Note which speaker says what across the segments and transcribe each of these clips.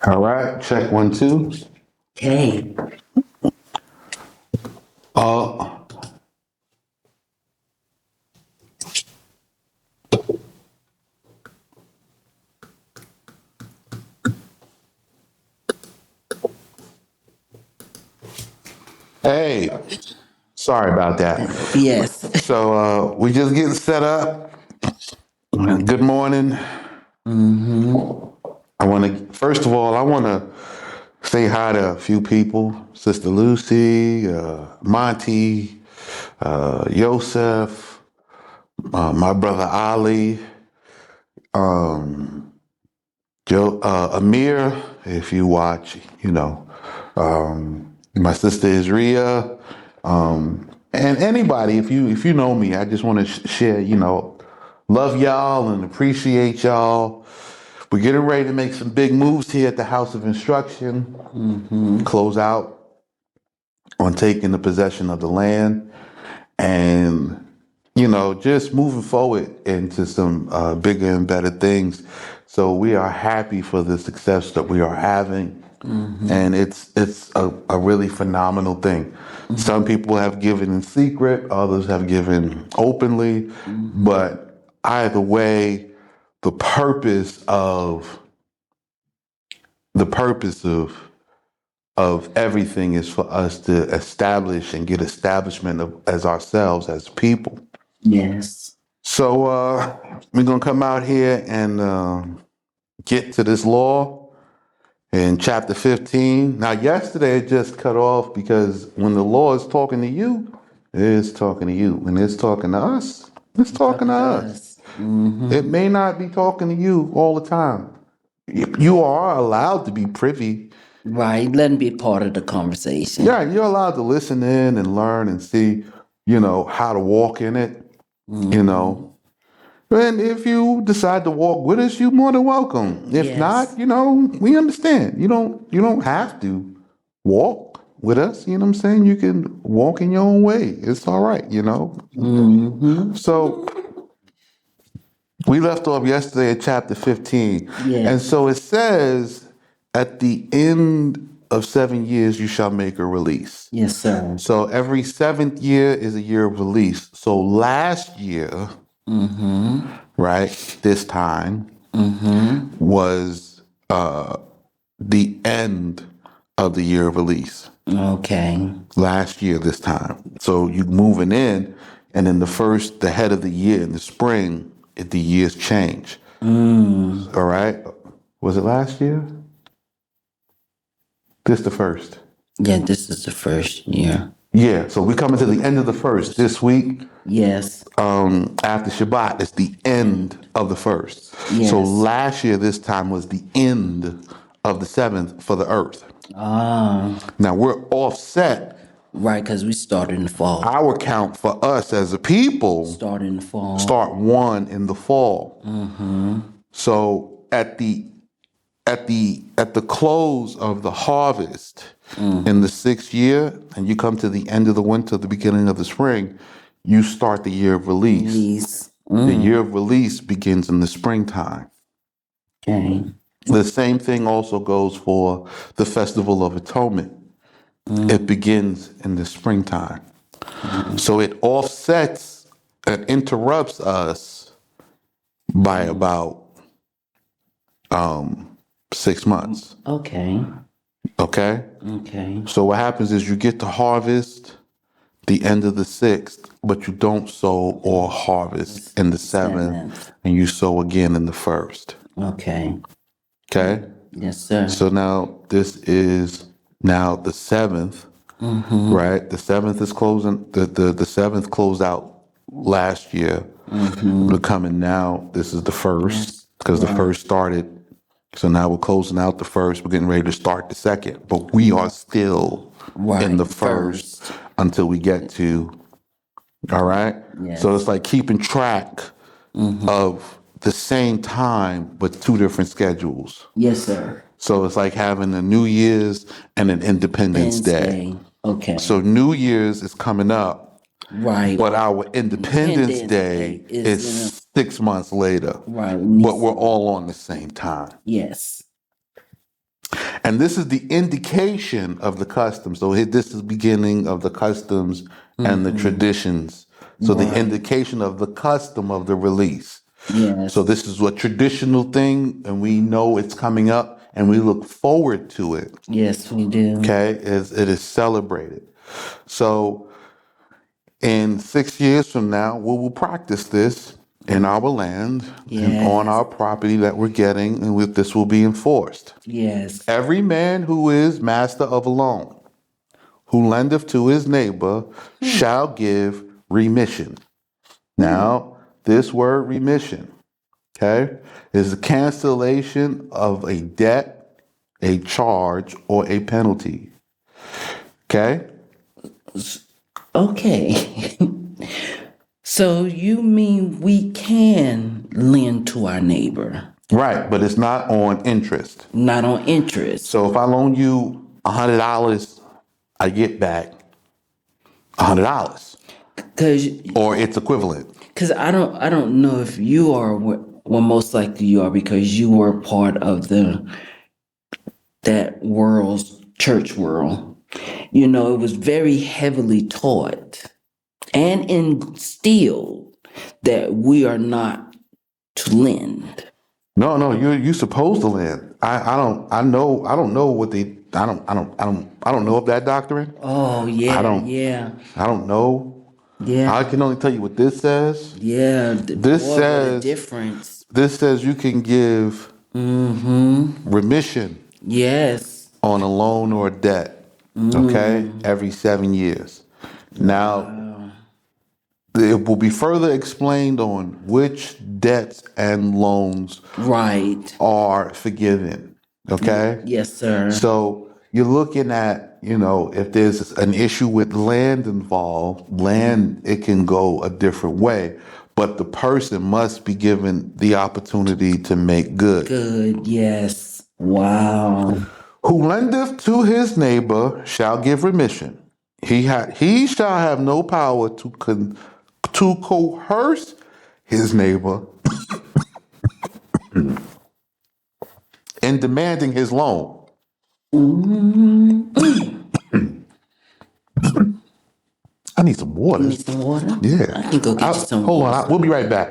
Speaker 1: All right, check 1, 2.
Speaker 2: Okay.
Speaker 1: Uh, hey, sorry about that.
Speaker 2: Yes.
Speaker 1: We just getting set up. Good morning.
Speaker 2: Mm-hmm.
Speaker 1: First of all, I want to say hi to a few people. Sister Lucy, Monty, Yosef, my brother Ali, Joe, Amir, if you watch, my sister Isria, and anybody, if you know me, I just want to share, love y'all and appreciate y'all. We're getting ready to make some big moves here at the House of Instruction.
Speaker 2: Mm-hmm.
Speaker 1: Close out on taking the possession of the land, and just moving forward into some bigger and better things. So we are happy for the success that we are having,
Speaker 2: Mm-hmm.
Speaker 1: and it's a really phenomenal thing. Some people have given in secret, others have given openly,
Speaker 2: Mm-hmm.
Speaker 1: but either way, the purpose of the purpose of everything is for us to establish and get establishment of as ourselves as people.
Speaker 2: Yes.
Speaker 1: So we're gonna come out here and get to this law in chapter 15. Now, yesterday it just cut off because when the law is talking to you, it is talking to you. When it's talking to us, it's talking to
Speaker 2: Talking to
Speaker 1: us.
Speaker 2: us. Mm-hmm.
Speaker 1: It may not be talking to you all the time. You are allowed to be privy.
Speaker 2: Right. Let them be part of the conversation.
Speaker 1: Yeah, you're allowed to listen in and learn and see, how to walk in it, you
Speaker 2: Mm-hmm.
Speaker 1: know. And if you decide to walk with us, you're more than welcome. If
Speaker 2: Yes.
Speaker 1: not, we understand. You don't have to walk with us, you know what I'm saying? You can walk in your own way. It's all right.
Speaker 2: Mm-hmm.
Speaker 1: So we left off yesterday at chapter 15. And
Speaker 2: Yes.
Speaker 1: so it says, at the end of 7 years, you shall make a release.
Speaker 2: Yes, sir.
Speaker 1: So every seventh year is a year of release. So last year,
Speaker 2: Mm-hmm.
Speaker 1: right, this time
Speaker 2: Mm-hmm.
Speaker 1: was the end of the year of release.
Speaker 2: Okay.
Speaker 1: Last year, this time. So you moving in, and then the head of the year in the spring, the years change.
Speaker 2: Mm.
Speaker 1: All right. Was it last year? This the first.
Speaker 2: Yeah, this is the first year.
Speaker 1: Yeah. So we coming to the end of the first this week.
Speaker 2: Yes.
Speaker 1: After Shabbat, it's the end of the first. So
Speaker 2: Yes.
Speaker 1: last year, this time was the end of the seventh for the earth.
Speaker 2: Ah.
Speaker 1: Now we're offset.
Speaker 2: Right, because we started in the fall.
Speaker 1: Our count for us as a people
Speaker 2: Start in the fall.
Speaker 1: start 1 in the fall.
Speaker 2: Mm-hmm.
Speaker 1: So at the close of the harvest in the 6th year, and you come to the end of the winter, the beginning of the spring, you start the year of release.
Speaker 2: Release.
Speaker 1: The year of release begins in the springtime.
Speaker 2: Okay.
Speaker 1: The same thing also goes for the Festival of Atonement. It begins in the springtime. So it offsets and interrupts us by about 6 months.
Speaker 2: Okay.
Speaker 1: Okay?
Speaker 2: Okay.
Speaker 1: So what happens is you get to harvest the end of the 6th, but you don't sow or harvest in the 7th,
Speaker 2: Seventh.
Speaker 1: and you sow again in the 1st.
Speaker 2: Okay.
Speaker 1: Okay?
Speaker 2: Yes, sir.
Speaker 1: So now this is now the 7th,
Speaker 2: Mm-hmm.
Speaker 1: right? The 7th is closing, the 7th closed out last year.
Speaker 2: Mm-hmm.
Speaker 1: We're coming now, this is the 1st, because the
Speaker 2: Right.
Speaker 1: 1st started. So now we're closing out the 1st. We're getting ready to start the 2nd, but we are still in the
Speaker 2: Right.
Speaker 1: 1st until we get to, all right?
Speaker 2: Yes.
Speaker 1: So it's like keeping track of the same time, but two different schedules.
Speaker 2: Yes, sir.
Speaker 1: So it's like having a New Year's and an Independence Day.
Speaker 2: Wednesday. Okay.
Speaker 1: So New Year's is coming up,
Speaker 2: Right.
Speaker 1: but our Independence
Speaker 2: Independence
Speaker 1: Day
Speaker 2: Day is in
Speaker 1: is 6 months later.
Speaker 2: right.
Speaker 1: But we're all on the same time.
Speaker 2: Yes.
Speaker 1: And this is the indication of the customs. So this is the beginning of the customs and the traditions. So the
Speaker 2: Right.
Speaker 1: indication of the custom of the release.
Speaker 2: Yes.
Speaker 1: So this is a traditional thing, and we know it's coming up, and we look forward to it.
Speaker 2: Yes, we do.
Speaker 1: Okay, it is celebrated. So in 6 years from now, we will practice this in our land and on
Speaker 2: Yes.
Speaker 1: our property that we're getting, and this will be enforced.
Speaker 2: Yes.
Speaker 1: Every man who is master of a loan, who lendeth to his neighbor, shall give remission. Now, this word remission, okay, is the cancellation of a debt, a charge, or a penalty. Okay?
Speaker 2: Okay. So you mean we can lend to our neighbor,
Speaker 1: Right, but it's not on interest.
Speaker 2: not on interest?
Speaker 1: So if I loan you $100, I get back $100 or its equivalent.
Speaker 2: Because I don't know if you are well, most likely you are, because you were part of that world's church world. You know, it was very heavily taught and instilled that we are not to lend.
Speaker 1: No, you're supposed to lend. I don't know what they I don't know of that doctrine.
Speaker 2: Oh yeah,
Speaker 1: I don't
Speaker 2: yeah,
Speaker 1: I don't know.
Speaker 2: yeah,
Speaker 1: I can only tell you what this says.
Speaker 2: yeah.
Speaker 1: This
Speaker 2: Boy, what a
Speaker 1: says
Speaker 2: difference.
Speaker 1: this says you can give remission
Speaker 2: Yes.
Speaker 1: on a loan or a debt. Okay? Every 7 years. Now it will be further explained on which debts and loans
Speaker 2: Right.
Speaker 1: are forgiven. Okay?
Speaker 2: Yes, sir.
Speaker 1: So you're looking at, if there's an issue with land involved, land, it can go a different way, but the person must be given the opportunity to make good.
Speaker 2: Good. Yes. Wow.
Speaker 1: Who lendeth to his neighbor shall give remission. He shall have no power to coerce his neighbor in demanding his loan. I need some water.
Speaker 2: You need some water?
Speaker 1: Yeah.
Speaker 2: I can go get you some
Speaker 1: Hold
Speaker 2: water.
Speaker 1: on. We'll be right back.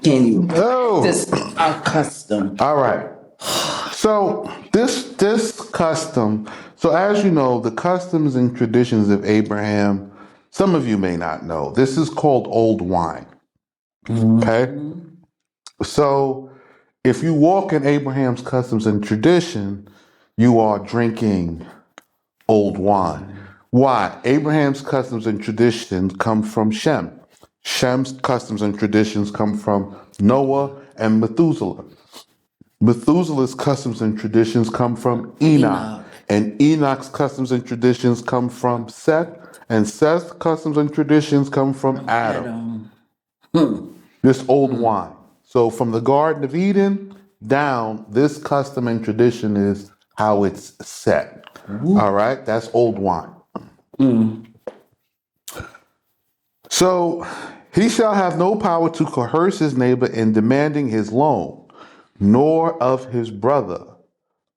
Speaker 2: Can you?
Speaker 1: Oh.
Speaker 2: This is our custom.
Speaker 1: All right. So this custom, so as you know, the customs and traditions of Abraham, some of you may not know, this is called old wine. Okay? So if you walk in Abraham's customs and tradition, you are drinking old wine. Why? Abraham's customs and traditions come from Shem. Shem's customs and traditions come from Noah and Methuselah. Methuselah's customs and traditions come from Enoch. And Enoch's customs and traditions come from Seth. And Seth's customs and traditions come from Adam. This old wine. So from the Garden of Eden down, this custom and tradition is how it's set. All right? That's old wine. So he shall have no power to coerce his neighbor in demanding his loan, nor of his brother,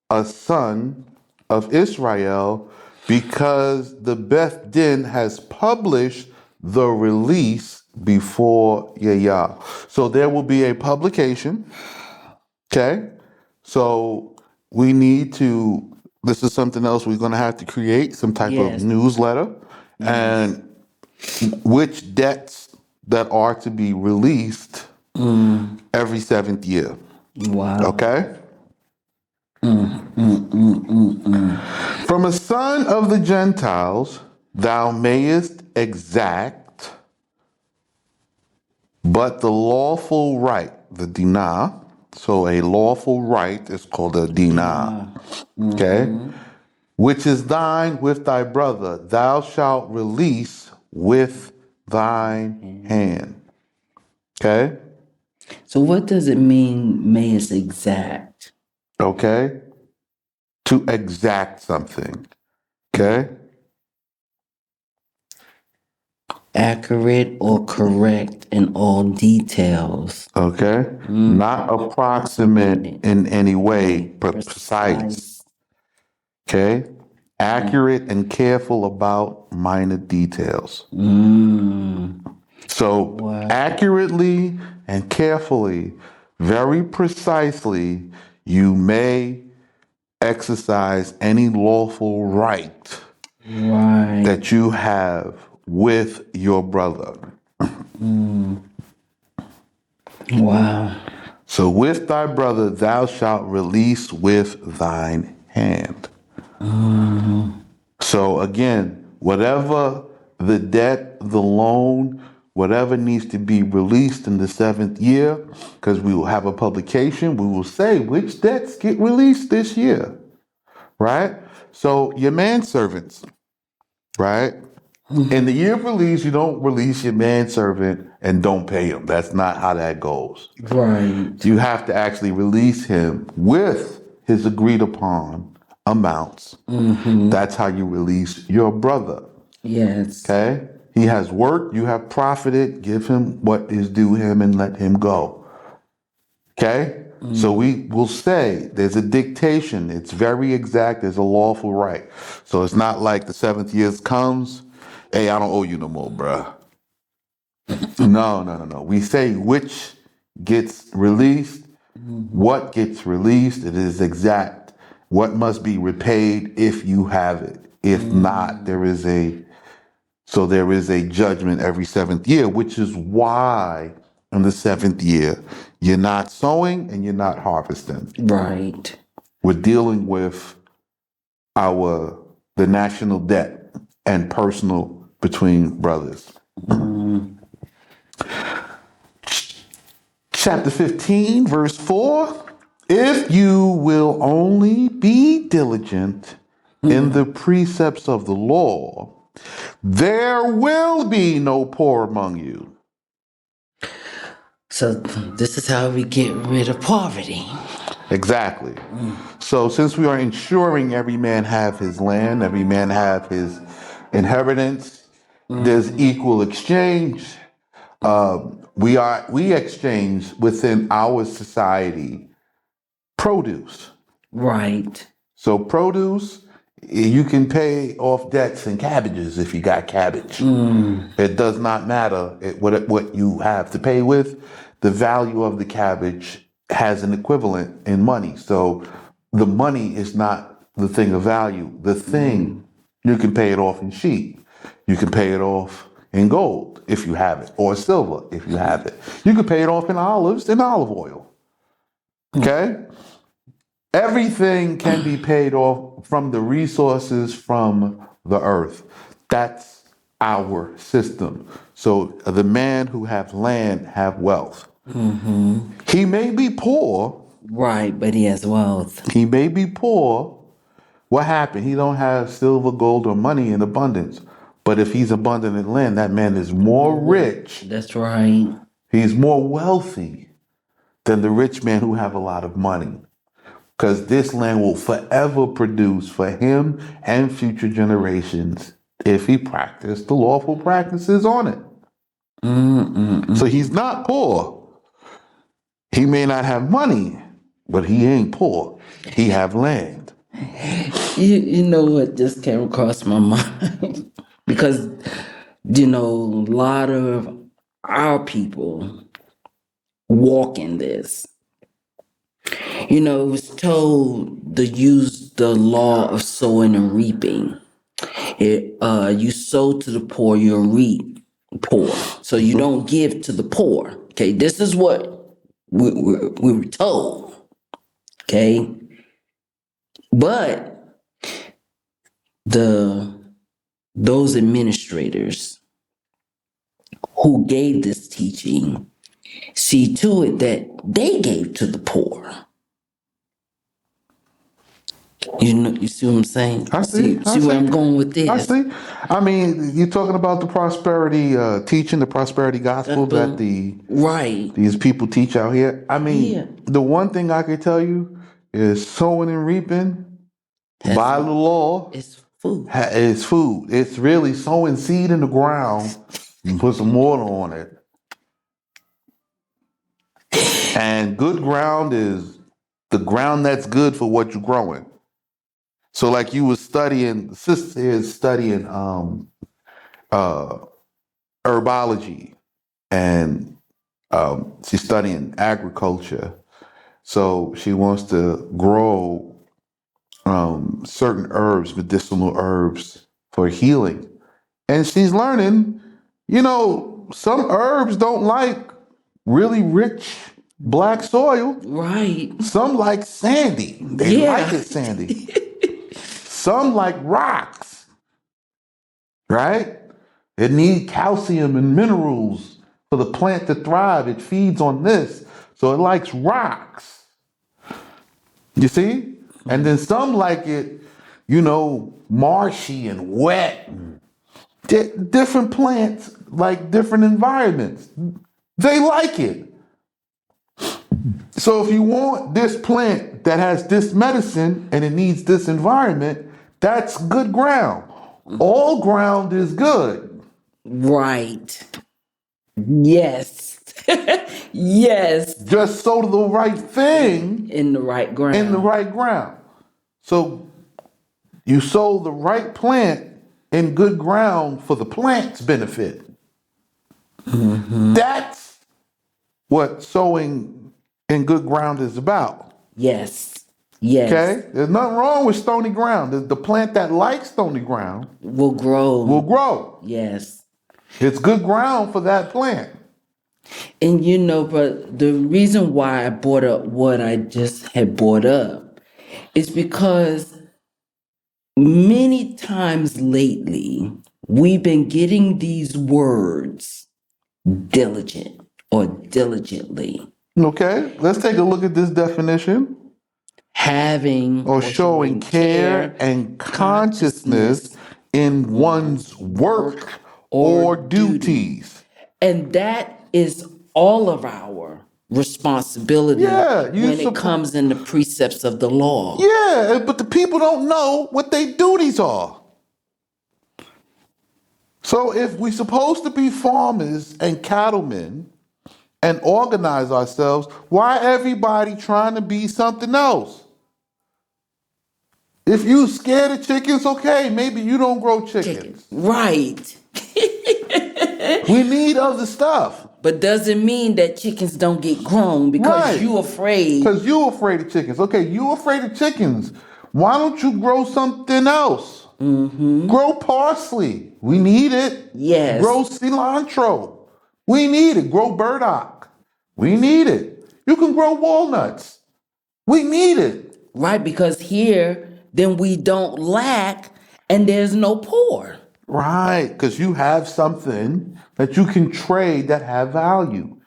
Speaker 1: a son of Israel, because the Beth Din has published the release before Yahweh. So there will be a publication. Okay? So we need to, this is something else we're going to have to create, some type of newsletter. And which debts that are to be released every 7th year.
Speaker 2: Wow.
Speaker 1: Okay? From a son of the Gentiles, thou mayest exact, but the lawful right, the dinah, so a lawful right is called a dinah, okay? Which is thine with thy brother, thou shalt release with thine hand. Okay?
Speaker 2: So what does it mean, may is exact?
Speaker 1: Okay? To exact something. Okay?
Speaker 2: Accurate or correct in all details.
Speaker 1: Okay? Not approximate in any way, but precise. Okay? Accurate and careful about minor details. So,
Speaker 2: Wow.
Speaker 1: accurately and carefully, very precisely, you may exercise any lawful right
Speaker 2: Right.
Speaker 1: that you have with your brother.
Speaker 2: Wow.
Speaker 1: So, with thy brother, thou shalt release with thine hand. So, again, whatever the debt, the loan, whatever needs to be released in the 7th year, because we will have a publication, we will say which debts get released this year, right? So, your manservants, right? In the year of release, you don't release your manservant and don't pay him. That's not how that goes.
Speaker 2: Right.
Speaker 1: You have to actually release him with his agreed upon amounts. That's how you release your brother.
Speaker 2: Yes.
Speaker 1: Okay? He has worked, you have profited, give him what is due him and let him go. Okay? So we will say there's a dictation. It's very exact. There's a lawful right. So it's not like the 7th year comes, hey, I don't owe you no more, bruh. No. We say which gets released, what gets released. It is exact. What must be repaid if you have it. If not, there is a judgment every 7th year, which is why in the 7th year you're not sowing and you're not harvesting.
Speaker 2: Right.
Speaker 1: We're dealing with the national debt and personal between brothers. Chapter 15, verse 4. If you will only be diligent in the precepts of the law, there will be no poor among you.
Speaker 2: So this is how we get rid of poverty.
Speaker 1: Exactly. So since we are ensuring every man have his land, every man have his inheritance, there's equal exchange. We exchange within our society produce.
Speaker 2: Right.
Speaker 1: So produce, you can pay off debts in cabbages if you got cabbage. It does not matter what you have to pay with. The value of the cabbage has an equivalent in money. So the money is not the thing of value. The thing, you can pay it off in sheep. You can pay it off in gold if you have it, or silver if you have it. You can pay it off in olives and olive oil. Okay? Everything can be paid off from the resources from the earth. That's our system. So the man who have land have wealth. He may be poor.
Speaker 2: Right, but he has wealth.
Speaker 1: He may be poor. What happened? He don't have silver, gold, or money in abundance. But if he's abundant in land, that man is more rich.
Speaker 2: That's right.
Speaker 1: He's more wealthy than the rich man who have a lot of money. Because this land will forever produce for him and future generations if he practiced the lawful practices on it. So he's not poor. He may not have money, but he ain't poor. He have land.
Speaker 2: You know what just came across my mind? Because, a lot of our people walk in this. It was told to use the law of sowing and reaping. You sow to the poor, you'll reap poor. So you don't give to the poor. Okay, this is what we were told. Okay, but those administrators who gave this teaching see to it that they gave to the poor. You see what I'm saying?
Speaker 1: I see.
Speaker 2: See where I'm going with this?
Speaker 1: I see. I mean, you're talking about the prosperity teaching, the prosperity gospel that these people teach out here. I mean, the one thing I can tell you is sowing and reaping by the law
Speaker 2: It's food.
Speaker 1: is food. It's really sowing seed in the ground and put some water on it. And good ground is the ground that's good for what you're growing. So like you were studying, the sister is studying uh, herbology, and she's studying agriculture. So she wants to grow certain herbs, medicinal herbs for healing. And she's learning, some herbs don't like really rich black soil.
Speaker 2: Right.
Speaker 1: Some like sandy. They like
Speaker 2: Yeah.
Speaker 1: it sandy. Some like rocks, right? It needs calcium and minerals for the plant to thrive. It feeds on this. So it likes rocks. You see? And then some like it, marshy and wet. Different plants like different environments. They like it. So if you want this plant that has this medicine and it needs this environment, that's good ground. All ground is good.
Speaker 2: Right. Yes. Yes.
Speaker 1: Just sow the right thing
Speaker 2: In the right ground.
Speaker 1: in the right ground. So you sow the right plant in good ground for the plant's benefit. That's what sowing in good ground is about.
Speaker 2: Yes. Yes.
Speaker 1: Okay? There's nothing wrong with stony ground. The plant that likes stony ground
Speaker 2: Will grow.
Speaker 1: will grow.
Speaker 2: Yes.
Speaker 1: It's good ground for that plant.
Speaker 2: And but the reason why I brought up what I just had brought up is because many times lately we've been getting these words diligent or diligently.
Speaker 1: Okay? Let's take a look at this definition.
Speaker 2: Having
Speaker 1: Or showing care and consciousness in one's work or duties.
Speaker 2: And that is all of our responsibility when it comes in the precepts of the law.
Speaker 1: Yeah, but the people don't know what their duties are. So if we're supposed to be farmers and cattlemen and organize ourselves, why everybody trying to be something else? If you scared of chickens, okay, maybe you don't grow chickens.
Speaker 2: Right.
Speaker 1: We need other stuff.
Speaker 2: But doesn't mean that chickens don't get grown because you afraid.
Speaker 1: Because you afraid of chickens. Okay, you afraid of chickens. Why don't you grow something else? Grow parsley. We need it.
Speaker 2: Yes.
Speaker 1: Grow cilantro. We need it. Grow burdock. We need it. You can grow walnuts. We need it.
Speaker 2: Right, because here, then we don't lack and there's no poor.
Speaker 1: Right, because you have something that you can trade that have value.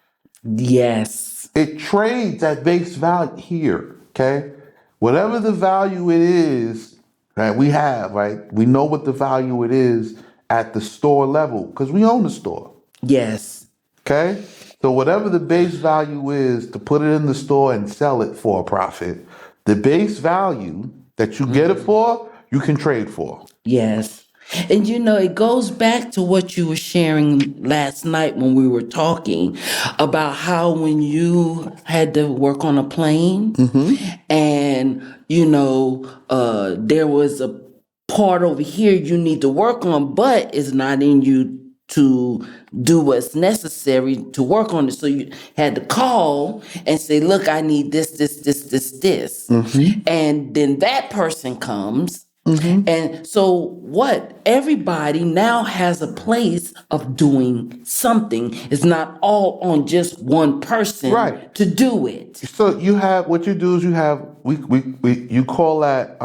Speaker 2: Yes.
Speaker 1: It trades at base value here, okay? Whatever the value it is that we have, right? We know what the value it is at the store level because we own the store.
Speaker 2: Yes.
Speaker 1: Okay? So whatever the base value is to put it in the store and sell it for a profit, the base value that you get it for, you can trade for.
Speaker 2: Yes. And it goes back to what you were sharing last night when we were talking about how when you had to work on a plane and, there was a part over here you need to work on, but it's not in you to do what's necessary to work on it. So you had to call and say, look, I need this. And then that person comes. And so what? Everybody now has a place of doing something. It's not all on just one person to do it.
Speaker 1: So you have, what you do is you have, you call that,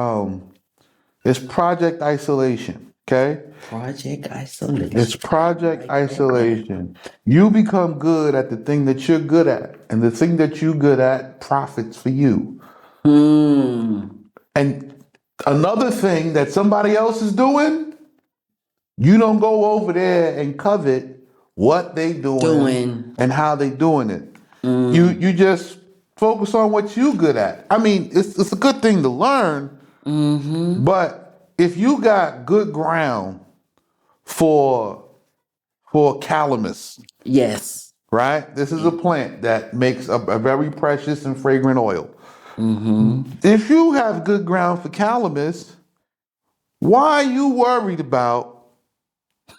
Speaker 1: it's project isolation, okay?
Speaker 2: Project isolation.
Speaker 1: It's project isolation. You become good at the thing that you're good at, and the thing that you're good at profits for you. And another thing that somebody else is doing, you don't go over there and covet what they doing and how they doing it. You just focus on what you good at. I mean, it's a good thing to learn, but if you got good ground for for calamus,
Speaker 2: Yes.
Speaker 1: right? This is a plant that makes a very precious and fragrant oil.
Speaker 2: Mm-hmm.
Speaker 1: If you have good ground for calamus, why are you worried about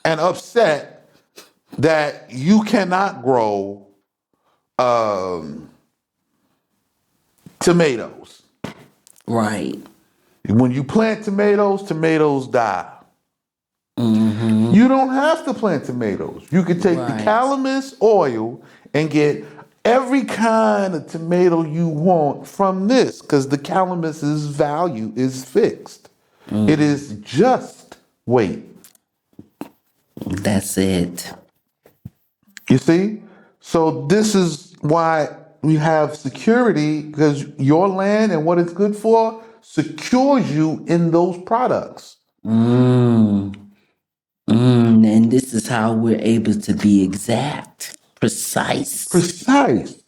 Speaker 1: and upset that you cannot grow tomatoes?
Speaker 2: Right.
Speaker 1: When you plant tomatoes, tomatoes die.
Speaker 2: Mm-hmm.
Speaker 1: You don't have to plant tomatoes. You can take the
Speaker 2: Right.
Speaker 1: calamus oil and get every kind of tomato you want from this because the calamus's value is fixed. It is just weight.
Speaker 2: That's it.
Speaker 1: You see? So this is why we have security because your land and what it's good for secures you in those products.
Speaker 2: And this is how we're able to be exact, precise.
Speaker 1: Precise.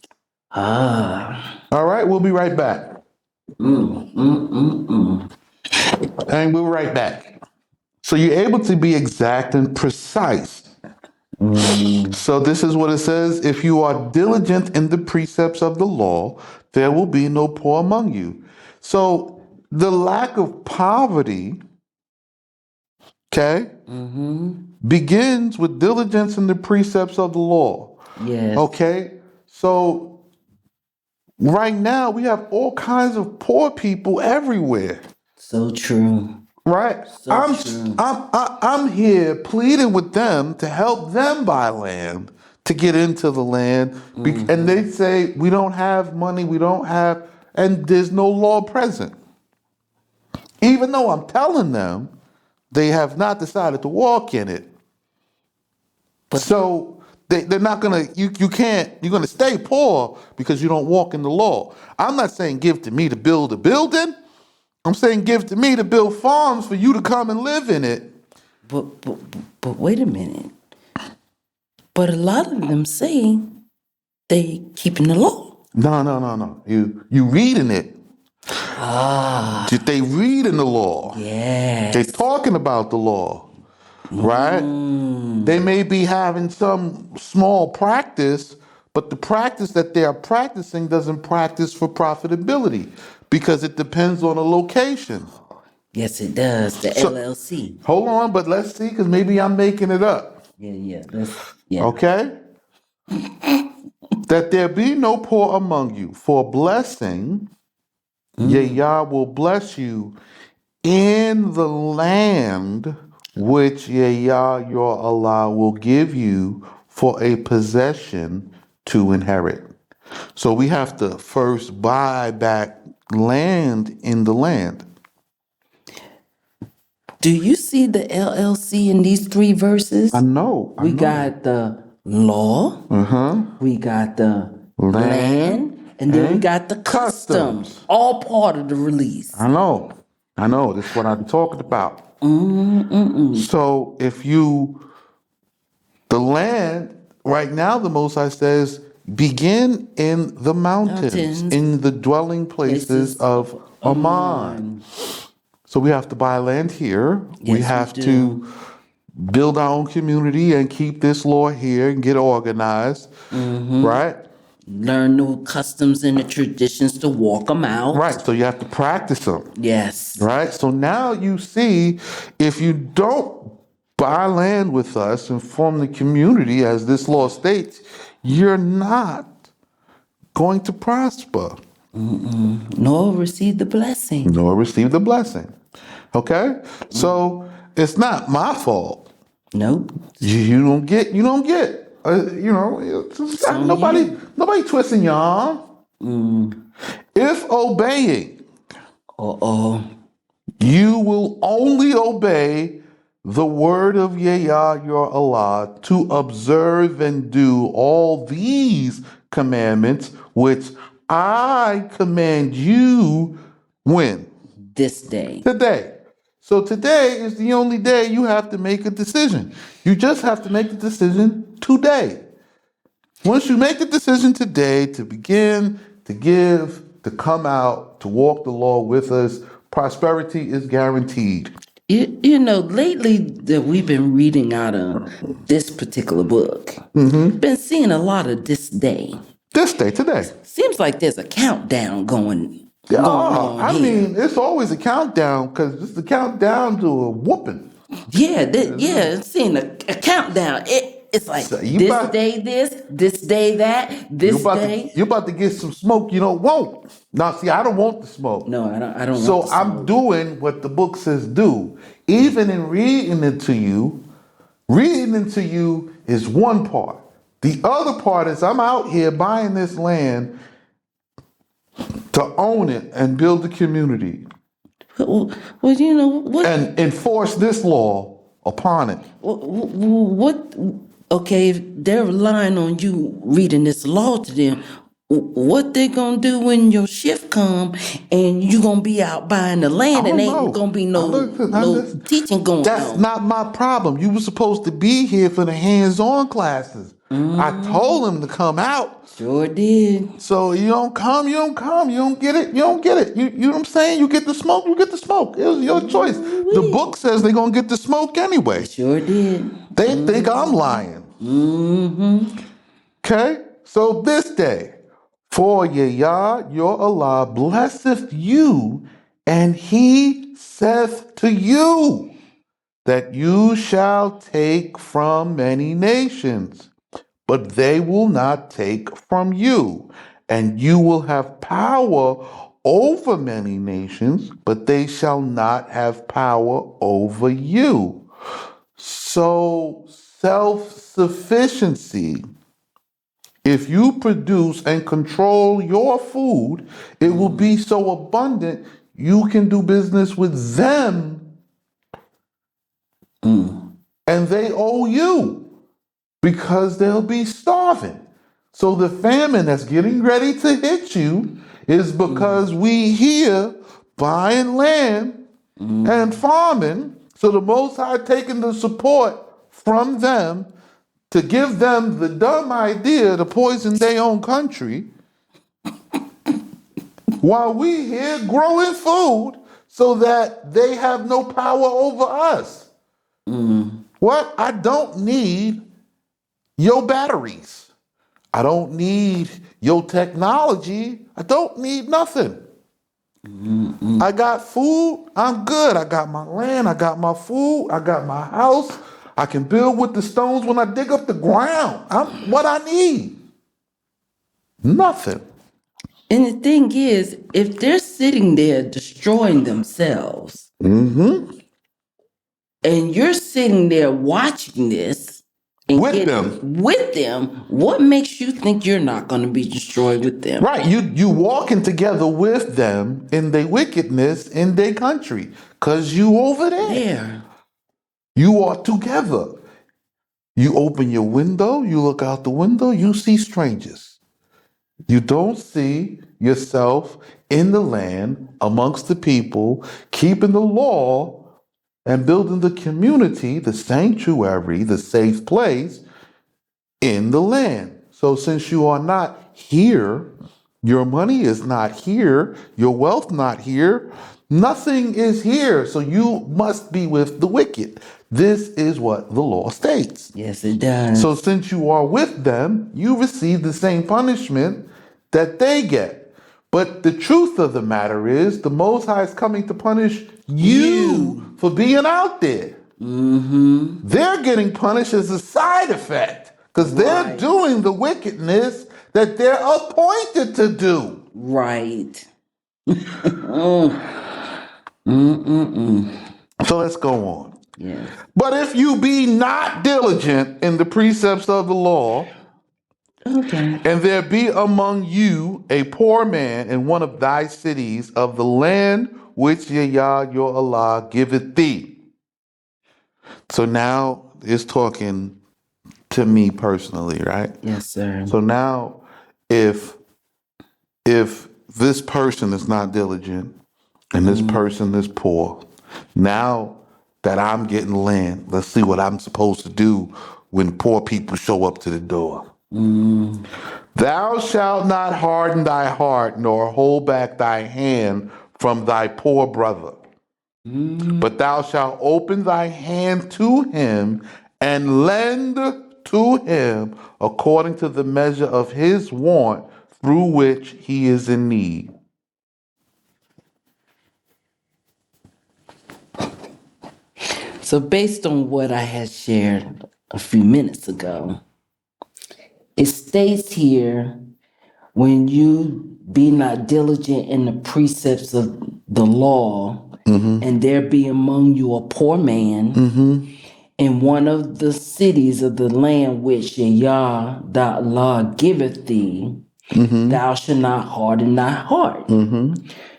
Speaker 2: Ah.
Speaker 1: All right, we'll be right back. And we'll be right back. So you're able to be exact and precise. So this is what it says. If you are diligent in the precepts of the law, there will be no poor among you. So the lack of poverty, okay, begins with diligence in the precepts of the law.
Speaker 2: Yes.
Speaker 1: Okay, so right now we have all kinds of poor people everywhere.
Speaker 2: So true.
Speaker 1: Right.
Speaker 2: So true.
Speaker 1: I'm here pleading with them to help them buy land to get into the land. And they say we don't have money, we don't have, and there's no law present. Even though I'm telling them they have not decided to walk in it. So they're not gonna you can't you're gonna stay poor because you don't walk in the law. I'm not saying give to me to build a building. I'm saying give to me to build farms for you to come and live in it.
Speaker 2: But wait a minute. But a lot of them say they keeping the law.
Speaker 1: No. You reading it.
Speaker 2: Ah.
Speaker 1: They reading the law.
Speaker 2: Yes.
Speaker 1: They talking about the law. Right? They may be having some small practice, but the practice that they are practicing doesn't practice for profitability because it depends on the location.
Speaker 2: Yes, it does. The LLC.
Speaker 1: Hold on, but let's see, because maybe I'm making it up.
Speaker 2: Yeah.
Speaker 1: Okay? That there be no poor among you, for blessing, Yah will bless you in the land which Yah your Allah will give you for a possession to inherit. So we have to first buy back land in the land.
Speaker 2: Do you see the LLC in these 3 verses?
Speaker 1: I know.
Speaker 2: We got the law. We got the land. And then we got the customs. All part of the release.
Speaker 1: I know. That's what I'm talking about. So if the land, right now the Most High says, begin in the mountains. In the dwelling places of Aman. So we have to buy land here. We have to build our own community and keep this law here and get organized, right?
Speaker 2: Learn the customs and the traditions to walk them out.
Speaker 1: Right, so you have to practice them.
Speaker 2: Yes.
Speaker 1: Right, so now you see, if you don't buy land with us and form the community as this law states, you're not going to prosper.
Speaker 2: Nor receive the blessing.
Speaker 1: Okay, so it's not my fault.
Speaker 2: Nope.
Speaker 1: You don't get. Nobody twisting your arm. If obeying, you will only obey the word of Yah your Allah to observe and do all these commandments which I command you when?
Speaker 2: This day.
Speaker 1: Today. So today is the only day you have to make a decision. You just have to make the decision today. Once you make the decision today to begin, to give, to come out, to walk the law with us, prosperity is guaranteed.
Speaker 2: Lately that we've been reading out of this particular book, been seeing a lot of this day.
Speaker 1: This day, today.
Speaker 2: Seems like there's a countdown going
Speaker 1: Yeah,
Speaker 2: on
Speaker 1: I
Speaker 2: here.
Speaker 1: mean, it's always a countdown because it's the countdown to a whooping.
Speaker 2: It's seeing a countdown. It's like
Speaker 1: So
Speaker 2: this day this day that, this day.
Speaker 1: you're about to get some smoke you don't want. Now, see, I don't want the smoke.
Speaker 2: No, I don't want
Speaker 1: So
Speaker 2: the
Speaker 1: I'm
Speaker 2: smoke.
Speaker 1: doing what the book says do. Even in reading it to you is one part. The other part is I'm out here buying this land to own it and build a community
Speaker 2: Well, what?
Speaker 1: and enforce this law upon it.
Speaker 2: What? Okay, if they're relying on you reading this law to them, what they gonna do when your shift come and you gonna be out buying the
Speaker 1: I
Speaker 2: land and
Speaker 1: don't
Speaker 2: ain't
Speaker 1: know.
Speaker 2: gonna be
Speaker 1: I
Speaker 2: no teaching going
Speaker 1: That's
Speaker 2: on?
Speaker 1: not my problem. You were supposed to be here for the hands-on classes. I told him to come out.
Speaker 2: Sure did.
Speaker 1: So you don't come, you don't come, you don't get it, you don't get it. You know what I'm saying? You get the smoke, you get the smoke. It was your choice. The book says they're gonna get the smoke anyway.
Speaker 2: Sure did.
Speaker 1: They think I'm lying. Okay? So this day, for Yah, your Allah, blesseth you, and he saith to you that you shall take from many nations, but they will not take from you. And you will have power over many nations, but they shall not have power over you. So, self sufficiency, if you produce and control your food, it will be so abundant you can do business with them and they owe you because they'll be starving. So the famine that's getting ready to hit you is because we here buying land and farming. So the Most High taking the support from them to give them the dumb idea to poison their own country while we here growing food so that they have no power over us. What? I don't need your batteries. I don't need your technology. I don't need nothing. I got food. I'm good. I got my land. I got my food. I got my house. I can build with the stones when I dig up the ground. I'm what I need. Nothing.
Speaker 2: And the thing is, if they're sitting there destroying themselves, and you're sitting there watching this and
Speaker 1: With them.
Speaker 2: with them, what makes you think you're not going to be destroyed with them?
Speaker 1: Right. You walking together with them in their wickedness in their country. Cause you over there.
Speaker 2: There.
Speaker 1: You are together. You open your window, you look out the window, you see strangers. You don't see yourself in the land amongst the people, keeping the law and building the community, the sanctuary, the safe place in the land. So since you are not here, your money is not here, your wealth not here, nothing is here. So you must be with the wicked. This is what the law states.
Speaker 2: Yes, it does.
Speaker 1: So since you are with them, you receive the same punishment that they get. But the truth of the matter is, the Most High is coming to punish you for being out there. They're getting punished as a side effect because they're doing the wickedness that they're appointed to do.
Speaker 2: Right.
Speaker 1: So let's go on.
Speaker 2: Yes.
Speaker 1: But if you be not diligent in the precepts of the law,
Speaker 2: Okay.
Speaker 1: and there be among you a poor man in one of thy cities of the land which Yah your Allah giveth thee. So now it's talking to me personally, right?
Speaker 2: Yes, sir.
Speaker 1: So now if this person is not diligent and this person is poor, now that I'm getting land, let's see what I'm supposed to do when poor people show up to the door. Thou shalt not harden thy heart, nor hold back thy hand from thy poor brother. But thou shalt open thy hand to him and lend to him according to the measure of his want through which he is in need.
Speaker 2: So, based on what I had shared a few minutes ago, it states here, when you be not diligent in the precepts of the law, and there be among you a poor man in one of the cities of the land which Yah thy law giveth thee, thou shalt not harden thy heart.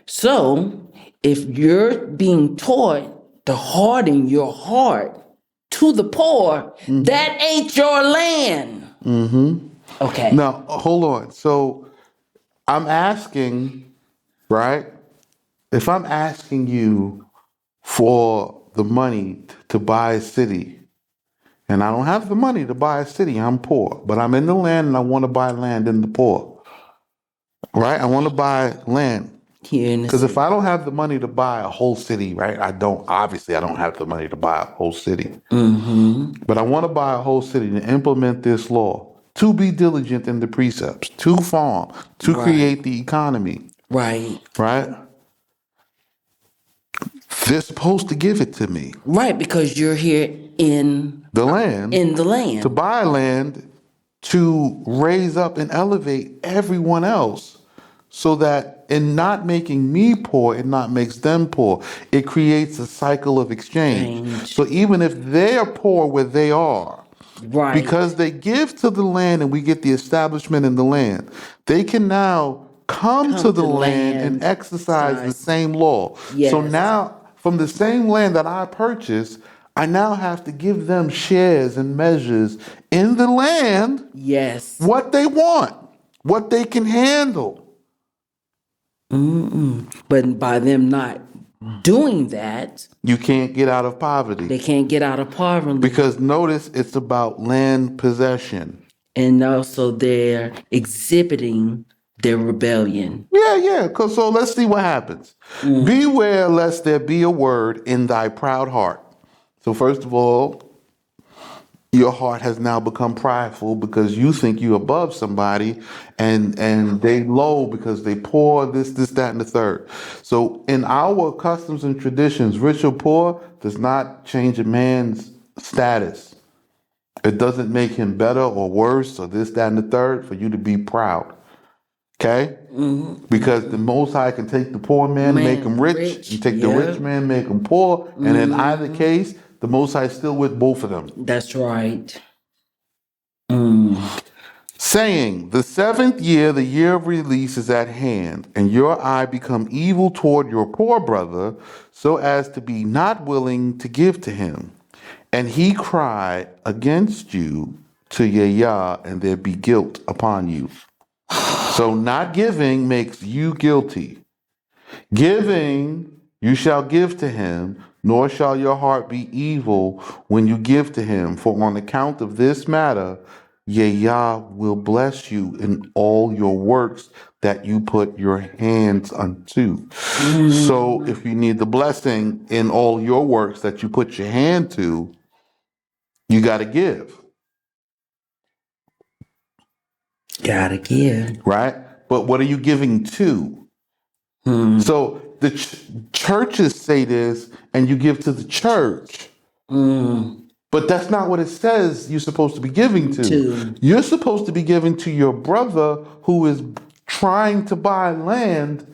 Speaker 2: So, if you're being taught to harden your heart to the poor, that ain't your land. Okay.
Speaker 1: Now, hold on. So I'm asking, right? If I'm asking you for the money to buy a city, and I don't have the money to buy a city, I'm poor, but I'm in the land and I want to buy land in the poor, right? I want to buy land.
Speaker 2: Here in
Speaker 1: Because
Speaker 2: the
Speaker 1: if I don't have the money to buy a whole city, right? I don't have the money to buy a whole city. But I want to buy a whole city to implement this law, to be diligent in the precepts, to farm, to create the economy,
Speaker 2: right,
Speaker 1: right? They're supposed to give it to me.
Speaker 2: right, because you're here in
Speaker 1: The land,
Speaker 2: the
Speaker 1: to
Speaker 2: land.
Speaker 1: buy land, to raise up and elevate everyone else, so that in not making me poor, it not makes them poor. It creates a cycle of exchange. So even if they're poor where they are,
Speaker 2: Right.
Speaker 1: because they give to the land and we get the establishment in the land, they can now come to the land and exercise the same law. So
Speaker 2: Yes.
Speaker 1: now, from the same land that I purchased, I now have to give them shares and measures in the land,
Speaker 2: Yes.
Speaker 1: what they want, what they can handle.
Speaker 2: But by them not doing that,
Speaker 1: You can't get out of poverty.
Speaker 2: they can't get out of poverty.
Speaker 1: Because notice it's about land possession.
Speaker 2: And also they're exhibiting their rebellion.
Speaker 1: Yeah. So let's see what happens. Beware lest there be a word in thy proud heart. So first of all, your heart has now become prideful because you think you're above somebody, and they low because they poor, this, that, and the third. So in our customs and traditions, rich or poor does not change a man's status. It doesn't make him better or worse or this, that, and the third for you to be proud. Okay? Because the Most High can take the poor man, make him rich, and take the rich man, make him poor. And in either case, the Most High is still with both of them.
Speaker 2: That's right.
Speaker 1: Saying, the seventh year, the year of release is at hand, and your eye become evil toward your poor brother, so as to be not willing to give to him. And he cry against you to Yah, and there be guilt upon you. So not giving makes you guilty. Giving, you shall give to him, nor shall your heart be evil when you give to him. For on account of this matter, Yah will bless you in all your works that you put your hands unto. So if you need the blessing in all your works that you put your hand to, you got to give.
Speaker 2: Gotta give.
Speaker 1: Right? But what are you giving to? So the churches say this, and you give to the church. But that's not what it says you're supposed to be giving to. You're supposed to be giving to your brother who is trying to buy land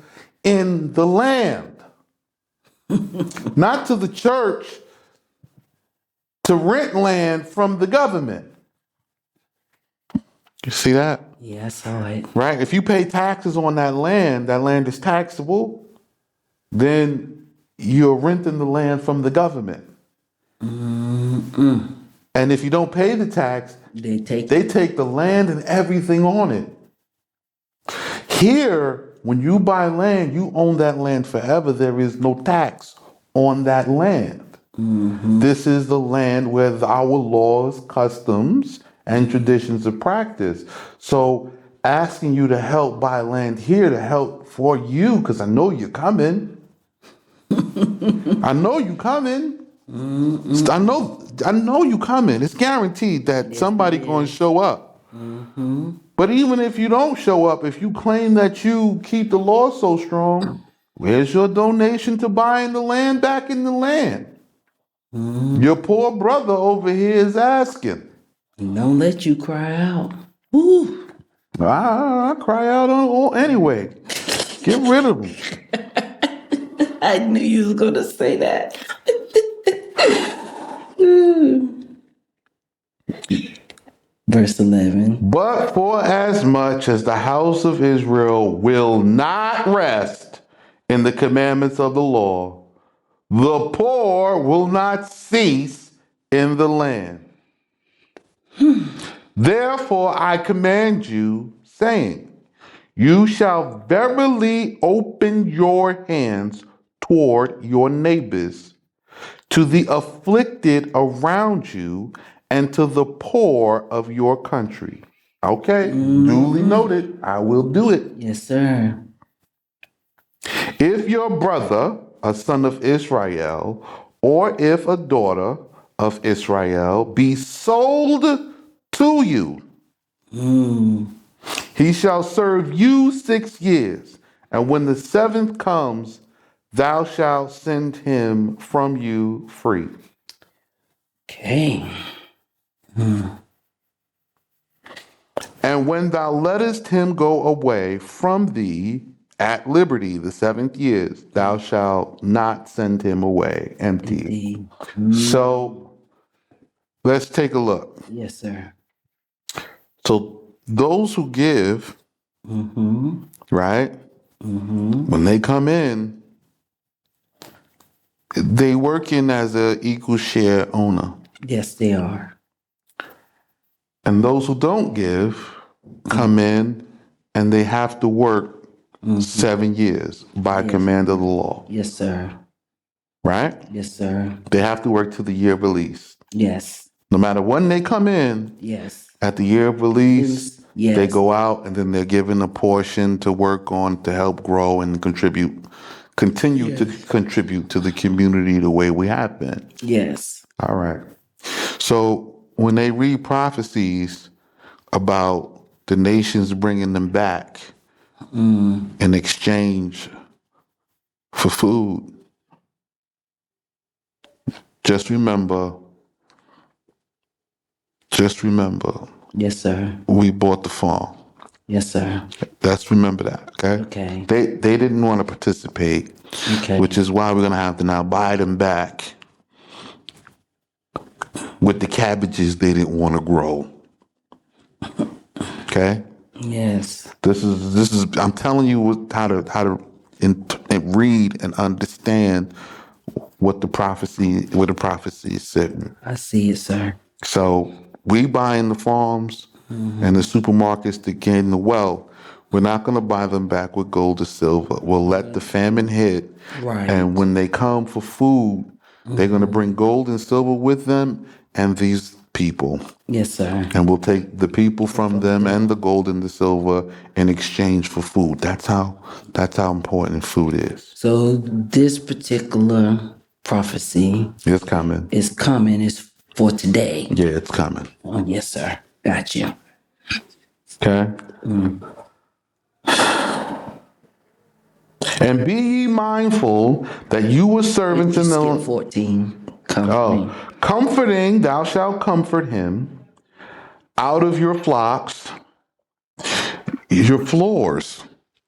Speaker 1: in the land. Not to the church to rent land from the government. You see that?
Speaker 2: Yeah, I saw it.
Speaker 1: Right? If you pay taxes on that land is taxable, then you're renting the land from the government. And if you don't pay the tax, they take the land and everything on it. Here, when you buy land, you own that land forever. There is no tax on that land. This is the land where our laws, customs, and traditions are practiced. So asking you to help buy land here to help for you, because I know you're coming. I know you coming. I know you coming. It's guaranteed that
Speaker 2: Yes,
Speaker 1: somebody
Speaker 2: it
Speaker 1: going to
Speaker 2: is.
Speaker 1: show up. But even if you don't show up, if you claim that you keep the law so strong, where's your donation to buying the land back in the land? Your poor brother over here is asking.
Speaker 2: Don't let you cry out. Woo.
Speaker 1: I cry out anyway. Get rid of him.
Speaker 2: I knew you was going to say that. Verse 11.
Speaker 1: But for as much as the house of Israel will not rest in the commandments of the law, the poor will not cease in the land. Therefore I command you, saying, you shall verily open your hands toward your neighbors, to the afflicted around you, and to the poor of your country. Okay, duly noted. I will do it.
Speaker 2: Yes, sir.
Speaker 1: If your brother, a son of Israel, or if a daughter of Israel be sold to you, he shall serve you 6 years. And when the 7th comes, thou shalt send him from you free.
Speaker 2: Okay.
Speaker 1: And when thou lettest him go away from thee at liberty the 7th year, thou shalt not send him away empty.
Speaker 2: Indeed.
Speaker 1: So let's take a look.
Speaker 2: Yes, sir.
Speaker 1: So those who give, right, when they come in, they work in as a equal share owner.
Speaker 2: Yes, they are.
Speaker 1: And those who don't give come in and they have to work 7 years by command of the law,
Speaker 2: Yes, sir.
Speaker 1: right?
Speaker 2: Yes, sir.
Speaker 1: They have to work to the year of release.
Speaker 2: Yes.
Speaker 1: No matter when they come in,
Speaker 2: Yes.
Speaker 1: at the year of release,
Speaker 2: Yes.
Speaker 1: they go out and then they're given a portion to work on to help grow and continue to contribute to the community the way we have been.
Speaker 2: Yes.
Speaker 1: All right. So when they read prophecies about the nations bringing them back in exchange for food, just remember,
Speaker 2: Yes, sir.
Speaker 1: we bought the farm.
Speaker 2: Yes, sir.
Speaker 1: Let's remember that, okay?
Speaker 2: Okay.
Speaker 1: They didn't want to participate,
Speaker 2: Okay.
Speaker 1: which is why we're going to have to now buy them back with the cabbages they didn't want to grow. Okay?
Speaker 2: Yes.
Speaker 1: This is I'm telling you how to read and understand what the prophecy is saying.
Speaker 2: I see it, sir.
Speaker 1: So we buying the farms and the supermarkets to gain the wealth. We're not going to buy them back with gold or silver. We'll let the famine hit.
Speaker 2: Right.
Speaker 1: And when they come for food, they're going to bring gold and silver with them and these people.
Speaker 2: Yes, sir.
Speaker 1: And we'll take the people from them and the gold and the silver in exchange for food. That's how important food is.
Speaker 2: So this particular prophecy
Speaker 1: It's coming.
Speaker 2: is for today.
Speaker 1: Yeah, it's coming.
Speaker 2: Oh, yes, sir. Got you.
Speaker 1: Okay? And be ye mindful that you were servants in the...
Speaker 2: Skip 14. Comforting.
Speaker 1: Comforting, thou shalt comfort him out of your flocks, your floors,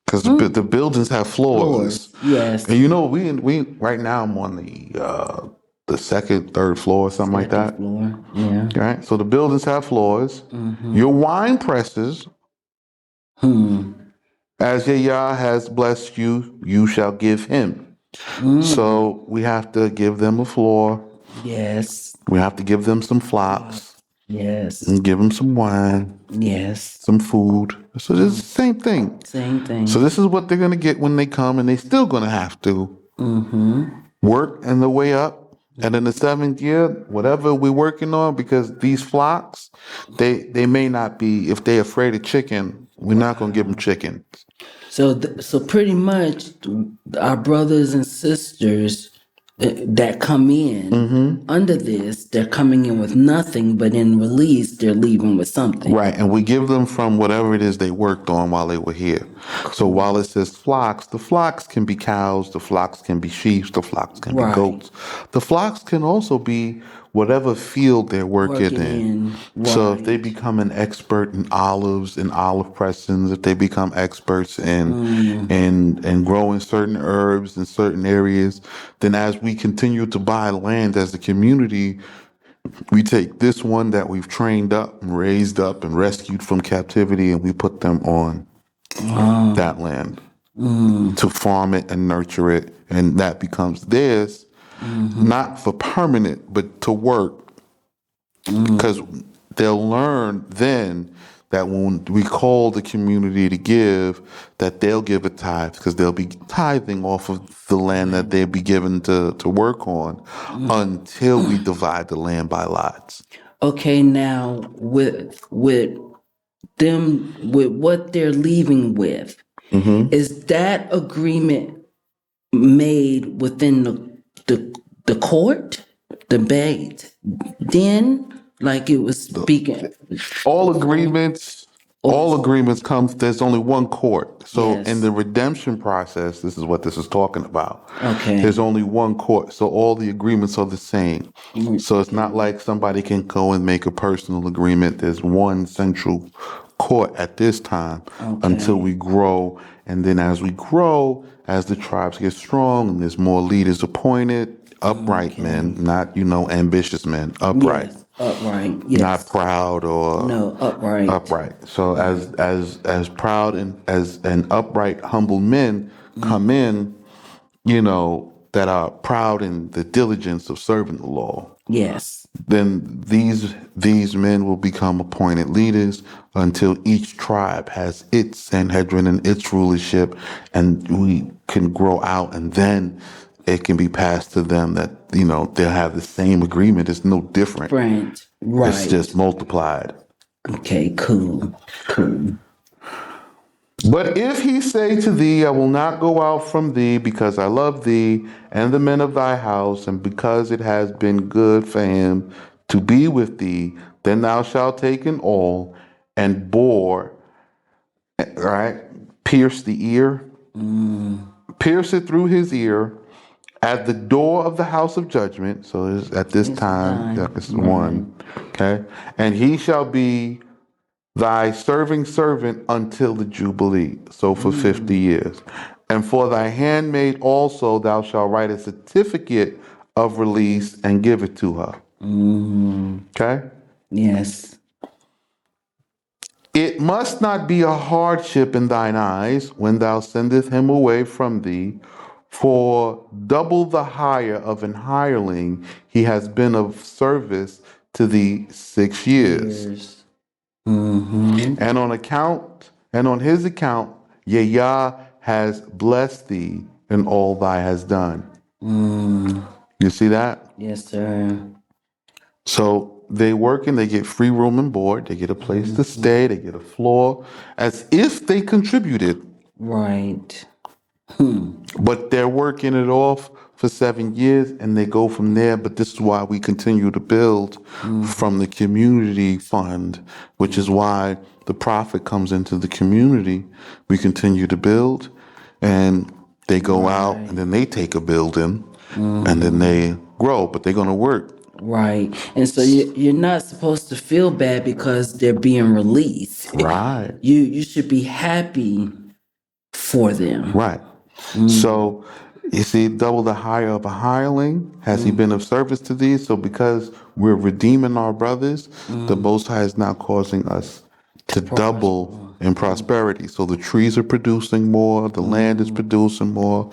Speaker 1: because the buildings have floors.
Speaker 2: Yes.
Speaker 1: And you know, we right now I'm on the second, third floor, something like that.
Speaker 2: Floor. Yeah.
Speaker 1: Right. So the buildings have floors. Your wine presses, as Yah has blessed you, you shall give him. So we have to give them a floor.
Speaker 2: Yes.
Speaker 1: We have to give them some flocks.
Speaker 2: Yes.
Speaker 1: And give them some wine,
Speaker 2: Yes.
Speaker 1: some food. So it's the same thing.
Speaker 2: Same thing.
Speaker 1: So this is what they're going to get when they come, and they're still going to have to work and the way up. And in the 7th year, whatever we're working on, because these flocks, they may not be, if they're afraid of chicken, we're not going to give them chicken.
Speaker 2: So pretty much our brothers and sisters that come in under this, they're coming in with nothing, but in release, they're leaving with something.
Speaker 1: Right, and we give them from whatever it is they worked on while they were here. So while it says flocks, the flocks can be cows, the flocks can be sheep, the flocks can be
Speaker 2: Right.
Speaker 1: goats. The flocks can also be whatever field they're working in. So if they become an expert in olives and olive pressings, if they become experts in growing certain herbs in certain areas, then as we continue to buy land as a community, we take this one that we've trained up and raised up and rescued from captivity, and we put them on that land to farm it and nurture it, and that becomes theirs, not for permanent, but to work, because they'll learn then that when we call the community to give, that they'll give a tithe, because they'll be tithing off of the land that they'll be given to work on until we divide the land by lots.
Speaker 2: Okay, now with them, with what they're leaving with, is that agreement made within the court, debate? Then, like it was speaking,
Speaker 1: All agreements, all agreements come. There's only one court. So
Speaker 2: Yes.
Speaker 1: in the redemption process, this is what this is talking about.
Speaker 2: Okay.
Speaker 1: There's only one court, so all the agreements are the same. So it's not like somebody can go and make a personal agreement. There's one central court at this time until we grow, and then as we grow, as the tribes get strong, and there's more leaders appointed, upright men, not ambitious men, upright.
Speaker 2: Yes, upright. Yes.
Speaker 1: Not proud or
Speaker 2: No, upright.
Speaker 1: upright. So as proud and as and upright, humble men come in, that are proud in the diligence of serving the law,
Speaker 2: Yes.
Speaker 1: then these men will become appointed leaders until each tribe has its Sanhedrin and its rulership, and we can grow out, and then it can be passed to them that they'll have the same agreement. It's no different.
Speaker 2: Right.
Speaker 1: It's just multiplied.
Speaker 2: Okay, cool.
Speaker 1: But if he say to thee, I will not go out from thee, because I love thee and the men of thy house, and because it has been good for him to be with thee, then thou shalt take an awl and bore, right, pierce the ear, pierce it through his ear at the door of the house of judgment. So it's at this time, this is one, okay, and he shall be thy serving servant until the Jubilee, so for 50 years. And for thy handmaid also thou shalt write a certificate of release and give it to her. Okay?
Speaker 2: Yes.
Speaker 1: It must not be a hardship in thine eyes when thou sendest him away from thee, for double the hire of an hireling he has been of service to thee 6 years. And on his account, Yah has blessed thee in all thou hast done. You see that?
Speaker 2: Yes, sir.
Speaker 1: So they work and they get free room and board. They get a place to stay. They get a floor, as if they contributed.
Speaker 2: Right.
Speaker 1: But they're working it off for 7 years, and they go from there. But this is why we continue to build from the community fund, which is why the profit comes into the community. We continue to build, and they go out, and then they take a building, and then they grow. But they're going to work.
Speaker 2: Right. And so you're not supposed to feel bad because they're being released.
Speaker 1: Right.
Speaker 2: You should be happy for them.
Speaker 1: Right. So, you see, double the hire of a hireling. Has he been of service to thee? So because we're redeeming our brothers, the Most High is now causing us to double in prosperity. So the trees are producing more, the land is producing more,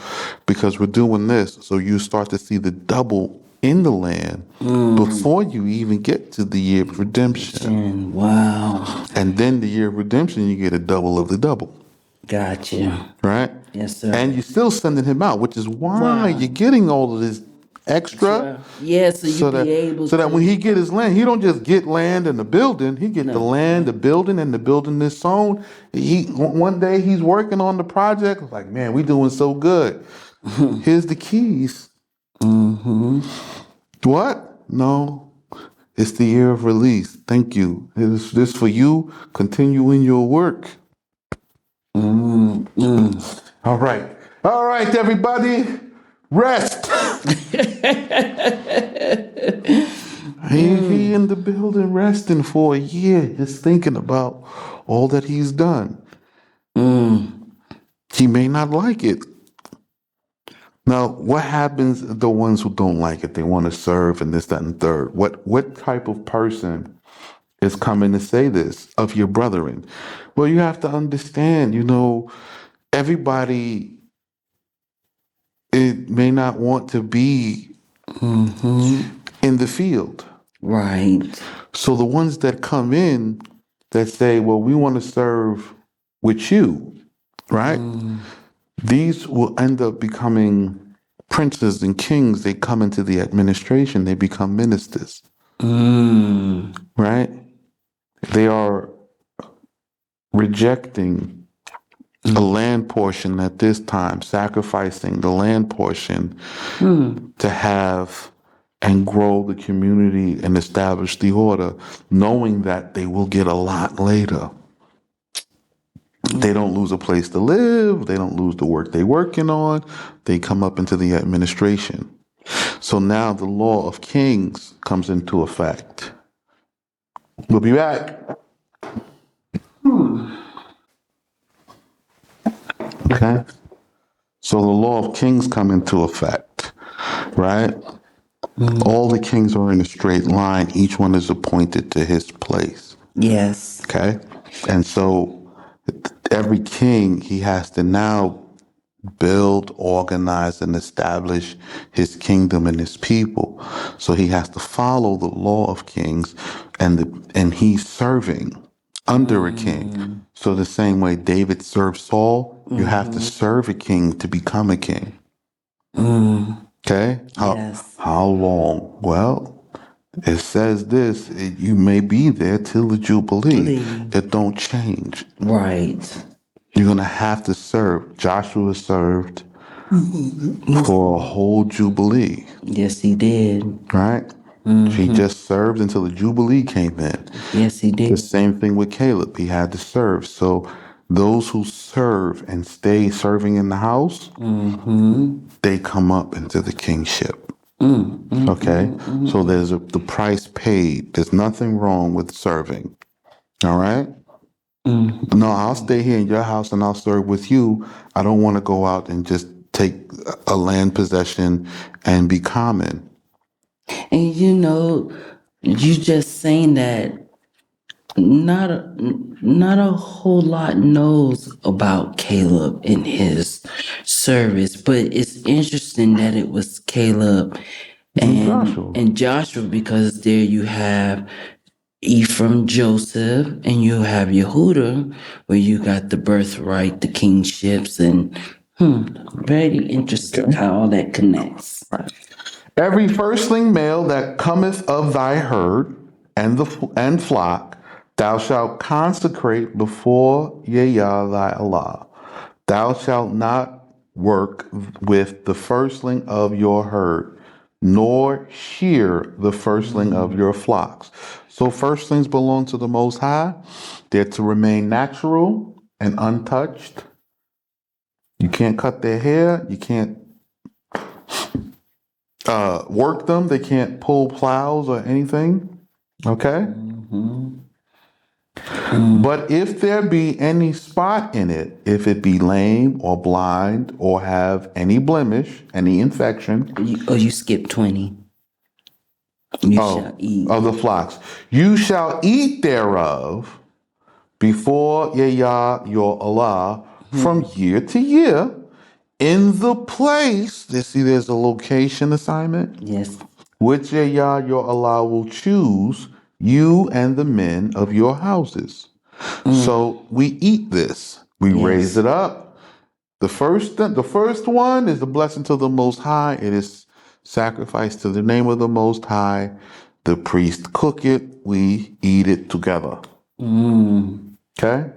Speaker 1: because we're doing this. So you start to see the double in the land before you even get to the year of redemption.
Speaker 2: Wow.
Speaker 1: And then the year of redemption, you get a double of the double.
Speaker 2: Gotcha.
Speaker 1: Right?
Speaker 2: Yes, sir.
Speaker 1: And you're still sending him out, which is why you're getting all of this extra.
Speaker 2: Yeah, so you be able
Speaker 1: so that when he get his land, he don't just get land and the building. He get the land, the building, and the building is sown. One day he's working on the project. Like, man, we doing so good. Here's the keys.
Speaker 2: Mm-hmm.
Speaker 1: What? No, it's the year of release. Thank you. It is this for you. Continue in your work.
Speaker 2: Mm-hmm.
Speaker 1: All right. All right, everybody. Rest. He in the building resting for a year, just thinking about all that he's done. He may not like it. Now, what happens to the ones who don't like it? They want to serve and this, that, and third. What type of person is coming to say this of your brethren? Well, you have to understand, everybody it may not want to be in the field.
Speaker 2: Right.
Speaker 1: So the ones that come in that say, well, we want to serve with you, right? These will end up becoming princes and kings. They come into the administration, they become ministers, right? They are rejecting a land portion at this time, sacrificing the land portion to have and grow the community and establish the order, knowing that they will get a lot later. They don't lose a place to live. They don't lose the work they're working on. They come up into the administration. So now the law of kings comes into effect. We'll be back. Okay. So the law of kings come into effect, right? All the kings are in a straight line. Each one is appointed to his place.
Speaker 2: Yes.
Speaker 1: Okay. And so every king, he has to now build, organize, and establish his kingdom and his people. So he has to follow the law of kings, and he's serving under a king. So the same way David served Saul, you have to serve a king to become a king. Okay?
Speaker 2: Yes.
Speaker 1: How long? Well, it says this, you may be there till the Jubilee. It don't change.
Speaker 2: Right.
Speaker 1: You're going to have to serve. Joshua served for a whole Jubilee,
Speaker 2: Yes, he did.
Speaker 1: right? He just served until the Jubilee came in.
Speaker 2: Yes, he
Speaker 1: The
Speaker 2: did.
Speaker 1: same thing with Caleb. He had to serve. So those who serve and stay serving in the house, they come up into the kingship. Okay? So there's the price paid. There's nothing wrong with serving. All right? No, I'll stay here in your house and I'll serve with you. I don't want to go out and just take a land possession and be common.
Speaker 2: And you just saying that not a whole lot knows about Caleb and his service, but it's interesting that it was Caleb
Speaker 1: Joshua.
Speaker 2: and Joshua, because there you have Ephraim, Joseph, and you have Yehuda, where you got the birthright, the kingships, and very interesting how all that connects.
Speaker 1: Every firstling male that cometh of thy herd and flock, thou shalt consecrate before Yah thy Allah. Thou shalt not work with the firstling of your herd, nor shear the firstling of your flocks. So firstlings belong to the Most High. They're to remain natural and untouched. You can't cut their hair. You can't work them. They can't pull plows or anything. Okay? But if there be any spot in it, if it be lame or blind or have any blemish, any infection,
Speaker 2: You skip 20. You shall eat.
Speaker 1: of the flocks, you shall eat thereof before Yah your Allah from year to year in the place. There's a location assignment.
Speaker 2: Yes.
Speaker 1: Which Yah your Allah will choose, you and the men of your houses. So we eat this. We raise it up. The first one is the blessing to the Most High. It is sacrifice to the name of the Most High. The priest cook it. We eat it together. Okay?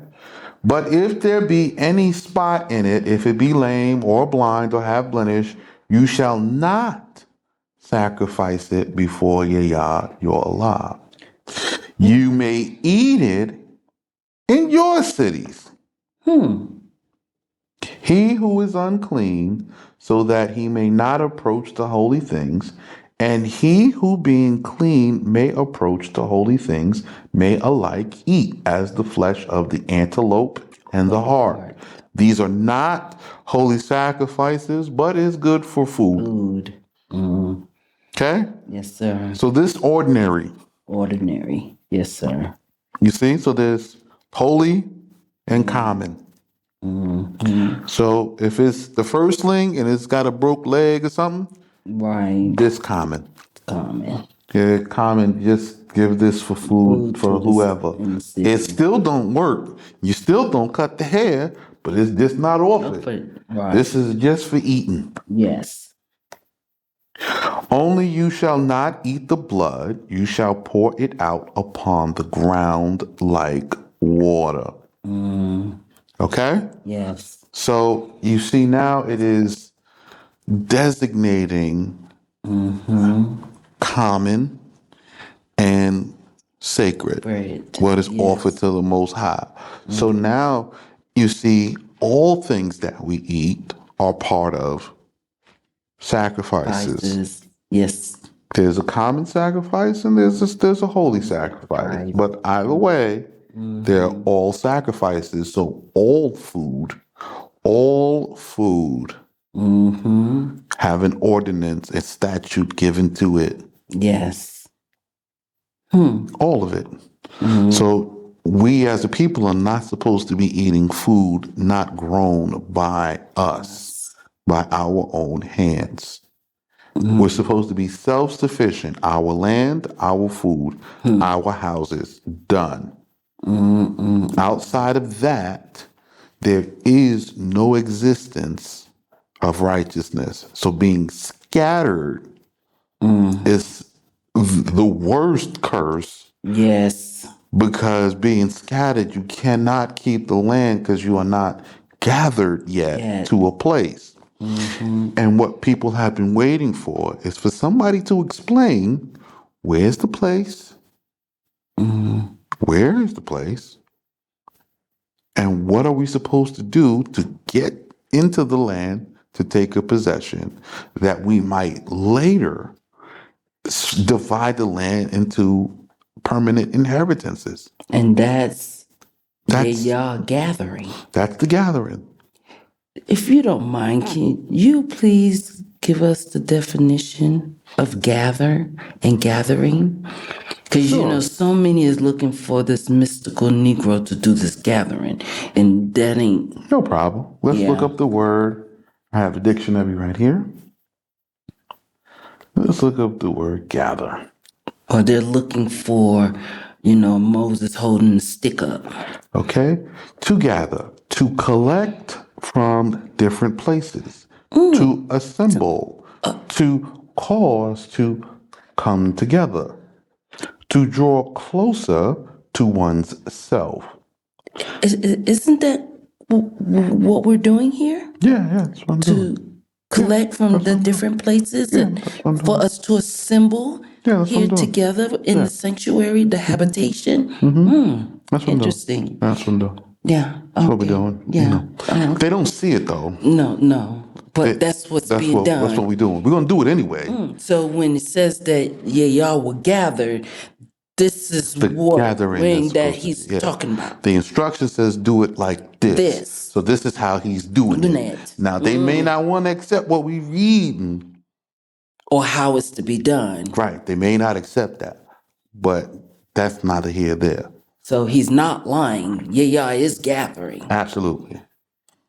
Speaker 1: But if there be any spot in it, if it be lame or blind or have blemish, you shall not sacrifice it before Yah, your Allah. You may eat it in your cities. He who is unclean, so that he may not approach the holy things, and he who being clean may approach the holy things, may alike eat as the flesh of the antelope and the hart. These are not holy sacrifices, but is good for food.
Speaker 2: Food. Mm.
Speaker 1: Okay?
Speaker 2: Yes, sir.
Speaker 1: So this ordinary,
Speaker 2: Ordinary. Yes, sir.
Speaker 1: you see? So there's holy and common. So if it's the firstling and it's got a broke leg or something,
Speaker 2: Right.
Speaker 1: this common.
Speaker 2: Common.
Speaker 1: Yeah, common. Just give this for food for whoever. It still don't work. You still don't cut the hair, but it's just not offered.
Speaker 2: Right.
Speaker 1: This is just for eating.
Speaker 2: Yes.
Speaker 1: Only you shall not eat the blood. You shall pour it out upon the ground like water. Okay?
Speaker 2: Yes.
Speaker 1: So you see now it is designating common and sacred,
Speaker 2: Bread.
Speaker 1: what is offered to the Most High. So now you see all things that we eat are part of sacrifices.
Speaker 2: Spices. Yes.
Speaker 1: There's a common sacrifice and there's a holy sacrifice.
Speaker 2: Right.
Speaker 1: But either way, they're all sacrifices. So all food have an ordinance, a statute given to it.
Speaker 2: Yes.
Speaker 1: All of it. So we as a people are not supposed to be eating food not grown by us, by our own hands. We're supposed to be self-sufficient. Our land, our food, our houses, done. Outside of that, there is no existence of righteousness. So being scattered is the worst curse.
Speaker 2: Yes.
Speaker 1: Because being scattered, you cannot keep the land because you are not gathered yet to a place. And what people have been waiting for is for somebody to explain, where's the place? Where is the place? And what are we supposed to do to get into the land to take a possession that we might later divide the land into permanent inheritances?
Speaker 2: And that's y'all gathering.
Speaker 1: That's the gathering.
Speaker 2: If you don't mind, can you please give us the definition of gather and gathering? Because you know, so many is looking for this mystical Negro to do this gathering, and that ain't.
Speaker 1: No problem. Let's look up the word. I have a dictionary right here. Let's look up the word gather.
Speaker 2: Or they're looking for, you know, Moses holding the stick up.
Speaker 1: Okay. To gather, to collect from different places, to assemble, to cause to come together, to draw closer to one's self.
Speaker 2: Isn't that what we're doing here?
Speaker 1: Yeah, that's what I'm doing.
Speaker 2: To collect from the different places and for us to assemble here together in the sanctuary, the habitation.
Speaker 1: That's what
Speaker 2: Interesting.
Speaker 1: I'm doing. That's what I'm doing.
Speaker 2: Yeah.
Speaker 1: That's what we're doing.
Speaker 2: Yeah.
Speaker 1: You know. They don't see it though.
Speaker 2: No. But that's what's being done.
Speaker 1: That's what we're doing. We're going to do it anyway.
Speaker 2: So when it says that, y'all were gathered, this is
Speaker 1: The
Speaker 2: what
Speaker 1: gathering
Speaker 2: that he's talking about.
Speaker 1: The instruction says do it like this. So this is how he's doing it. Now, they may not want to accept what we read.
Speaker 2: Or how it's to be done.
Speaker 1: Right. They may not accept that. But that's neither here nor there.
Speaker 2: So he's not lying. Y'all is gathering.
Speaker 1: Absolutely.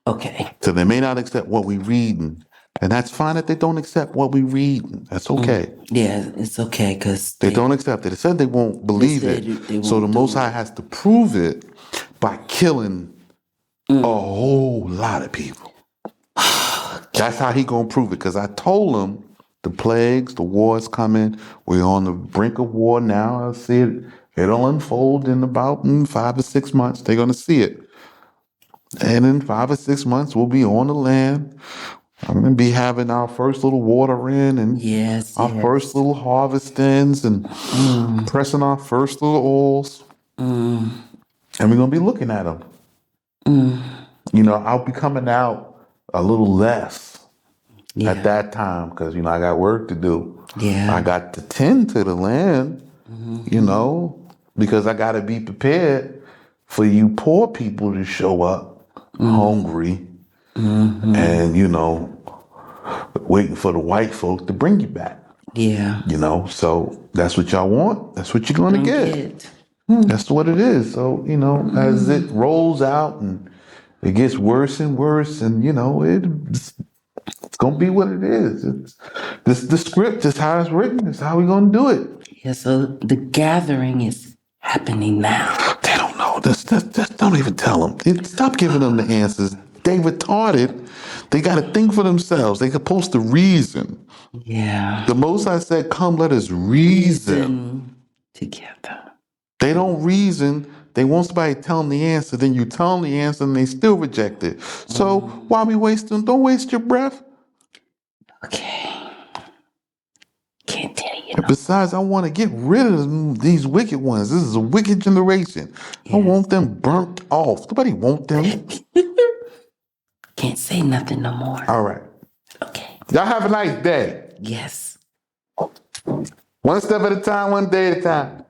Speaker 2: Okay.
Speaker 1: So they may not accept what we read. And that's fine if they don't accept what we read. That's okay.
Speaker 2: Yeah, it's okay because
Speaker 1: they don't accept it. It said they won't believe it. So the Most High has to prove it by killing a whole lot of people. That's how he gonna prove it. Because I told him the plagues, the wars coming. We're on the brink of war now. I see it. It'll unfold in about 5 or 6 months. They're gonna see it. And in 5 or 6 months, we'll be on the land. I'm gonna be having our first little water in and
Speaker 2: Yes,
Speaker 1: our first little harvestings and pressing our first little oils. And we're gonna be looking at them. I'll be coming out a little less at that time because I got work to do. I got to tend to the land, because I got to be prepared for you poor people to show up hungry and waiting for the white folk to bring you back.
Speaker 2: Yeah.
Speaker 1: So that's what y'all want. That's what you're gonna get. That's what it is. So as it rolls out and it gets worse and worse, and it's gonna be what it is. It's the script is how it's written. It's how we're gonna do it.
Speaker 2: Yeah, so the gathering is happening now.
Speaker 1: They don't know. Just don't even tell them. Stop giving them the answers. They retarded. They got to think for themselves. They supposed to reason.
Speaker 2: Yeah.
Speaker 1: The Most High said, "Come, let us reason
Speaker 2: together."
Speaker 1: They don't reason. They want somebody to tell them the answer. Then you tell them the answer, and they still reject it. So why we wasting? Don't waste your breath.
Speaker 2: Okay. Can't tell you.
Speaker 1: And besides, I want to get rid of these wicked ones. This is a wicked generation. I want them burnt off. Nobody want them.
Speaker 2: Can't say nothing no more.
Speaker 1: All right.
Speaker 2: Okay.
Speaker 1: Y'all have a nice day.
Speaker 2: Yes.
Speaker 1: One step at a time, one day at a time.